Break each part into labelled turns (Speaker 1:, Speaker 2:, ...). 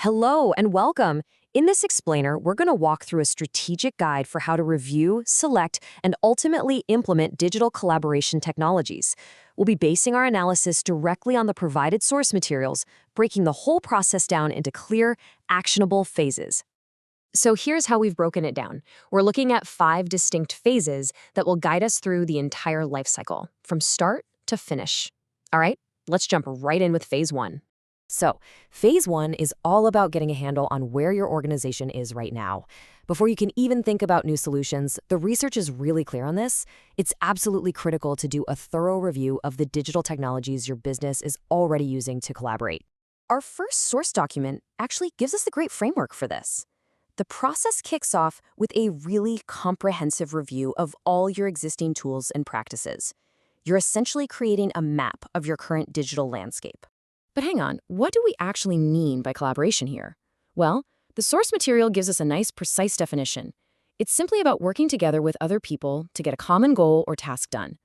Speaker 1: Hello and welcome. In this explainer, we're going to walk through a strategic guide for how to review, select, and ultimately implement digital collaboration technologies. We'll be basing our analysis directly on the provided source materials, breaking the whole process down into clear, actionable phases. So here's how we've broken it down. We're looking at 5 distinct phases that will guide us through the entire life cycle, from start to finish. All right, let's jump right in with phase 1. So, phase 1 is all about getting a handle on where your organization is right now. Before you can even think about new solutions, the research is really clear on this. It's absolutely critical to do a thorough review of the digital technologies your business is already using to collaborate. Our first source document actually gives us the great framework for this. The process kicks off with a really comprehensive review of all your existing tools and practices. You're essentially creating a map of your current digital landscape. But hang on, what do we actually mean by collaboration here? Well, the source material gives us a nice, precise definition. It's simply about working together with other people to get a common goal or task done.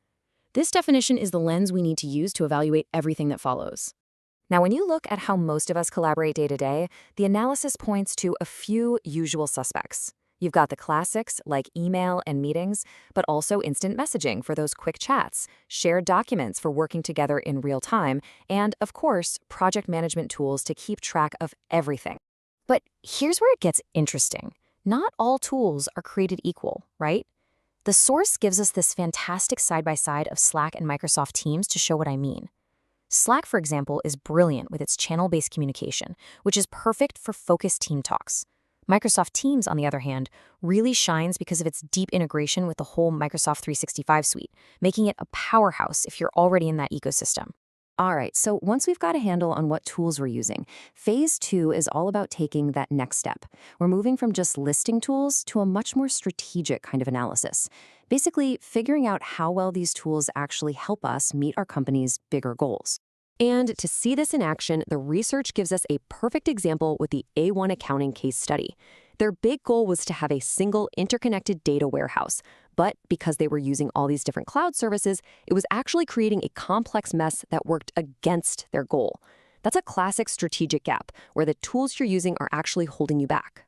Speaker 1: This definition is the lens we need to use to evaluate everything that follows. Now, when you look at how most of us collaborate day to day, the analysis points to a few usual suspects. You've got the classics like email and meetings, but also instant messaging for those quick chats, shared documents for working together in real time, and, of course, project management tools to keep track of everything. But here's where it gets interesting. Not all tools are created equal, right? The source gives us this fantastic side-by-side of Slack and Microsoft Teams to show what I mean. Slack, for example, is brilliant with its channel-based communication, which is perfect for focused team talks. Microsoft Teams, on the other hand, really shines because of its deep integration with the whole Microsoft 365 suite, making it a powerhouse if you're already in that ecosystem. All right, so once we've got a handle on what tools we're using, phase 2 is all about taking that next step. We're moving from just listing tools to a much more strategic kind of analysis. Basically, figuring out how well these tools actually help us meet our company's bigger goals. And to see this in action, the research gives us a perfect example with the A1 accounting case study. Their big goal was to have a single interconnected data warehouse, but because they were using all these different cloud services, it was actually creating a complex mess that worked against their goal. That's a classic strategic gap, where the tools you're using are actually holding you back.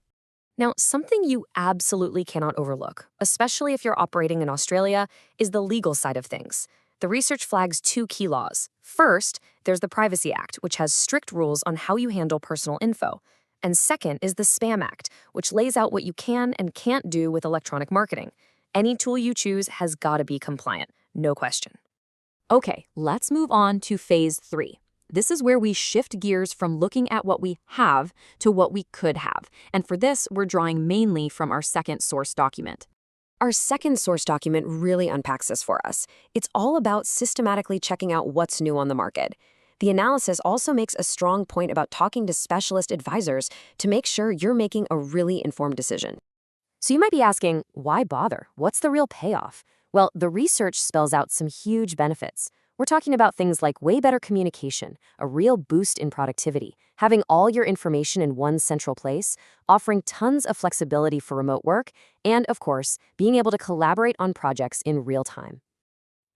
Speaker 1: Now, something you absolutely cannot overlook, especially if you're operating in Australia, is the legal side of things. The research flags 2 key laws. First, there's the Privacy Act, which has strict rules on how you handle personal info. And second is the Spam Act, which lays out what you can and can't do with electronic marketing. Any tool you choose has got to be compliant, no question. Okay, let's move on to phase 3. This is where we shift gears from looking at what we have to what we could have. And for this, we're drawing mainly from our second source document. Our second source document really unpacks this for us. It's all about systematically checking out what's new on the market. The analysis also makes a strong point about talking to specialist advisors to make sure you're making a really informed decision. So you might be asking, why bother? What's the real payoff? Well, the research spells out some huge benefits. We're talking about things like way better communication, a real boost in productivity, having all your information in one central place, offering tons of flexibility for remote work, and, of course, being able to collaborate on projects in real time.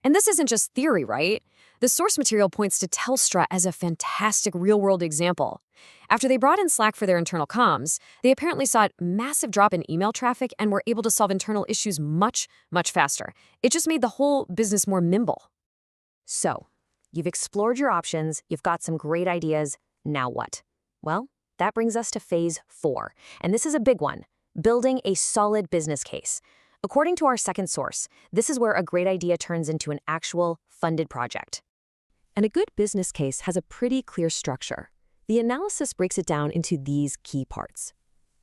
Speaker 1: And this isn't just theory, right? The source material points to Telstra as a fantastic real-world example. After they brought in Slack for their internal comms, they apparently saw a massive drop in email traffic and were able to solve internal issues much, much faster. It just made the whole business more nimble. So, you've explored your options, you've got some great ideas, now what? Well, that brings us to phase 4, and this is a big one, building a solid business case. According to our second source, this is where a great idea turns into an actual funded project. And a good business case has a pretty clear structure. The analysis breaks it down into these key parts.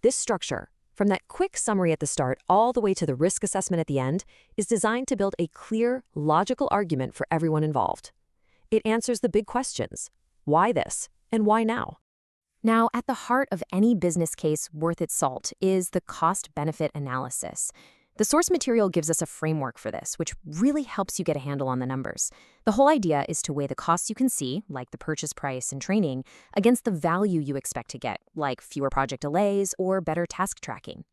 Speaker 1: This structure, from that quick summary at the start all the way to the risk assessment at the end, is designed to build a clear, logical argument for everyone involved. It answers the big questions. Why this? And why now? Now, at the heart of any business case worth its salt is the cost-benefit analysis. The source material gives us a framework for this, which really helps you get a handle on the numbers. The whole idea is to weigh the costs you can see, like the purchase price and training, against the value you expect to get, like fewer project delays or better task tracking.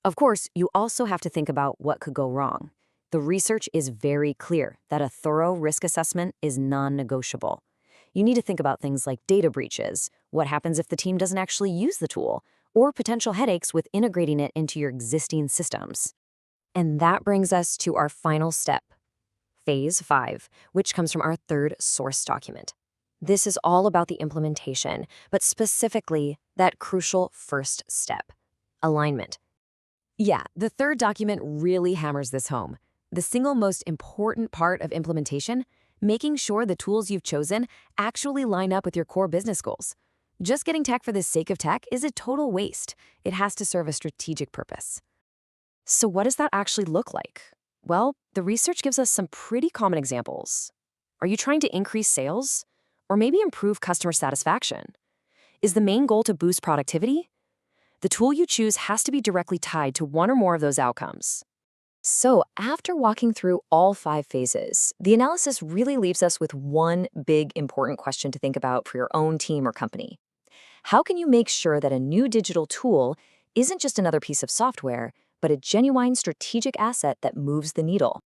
Speaker 1: Of course, you also have to think about what could go wrong. The research is very clear that a thorough risk assessment is non-negotiable. You need to think about things like data breaches, what happens if the team doesn't actually use the tool, or potential headaches with integrating it into your existing systems. And that brings us to our final step, Phase 5, which comes from our third source document. This is all about the implementation, but specifically that crucial first step, alignment. Yeah, the third document really hammers this home. The single most important part of implementation, making sure the tools you've chosen actually line up with your core business goals. Just getting tech for the sake of tech is a total waste. It has to serve a strategic purpose. So what does that actually look like? Well, the research gives us some pretty common examples. Are you trying to increase sales? Or maybe improve customer satisfaction? Is the main goal to boost productivity? The tool you choose has to be directly tied to one or more of those outcomes. So, after walking through all 5 phases, the analysis really leaves us with one big important question to think about for your own team or company. How can you make sure that a new digital tool isn't just another piece of software, but a genuine strategic asset that moves the needle?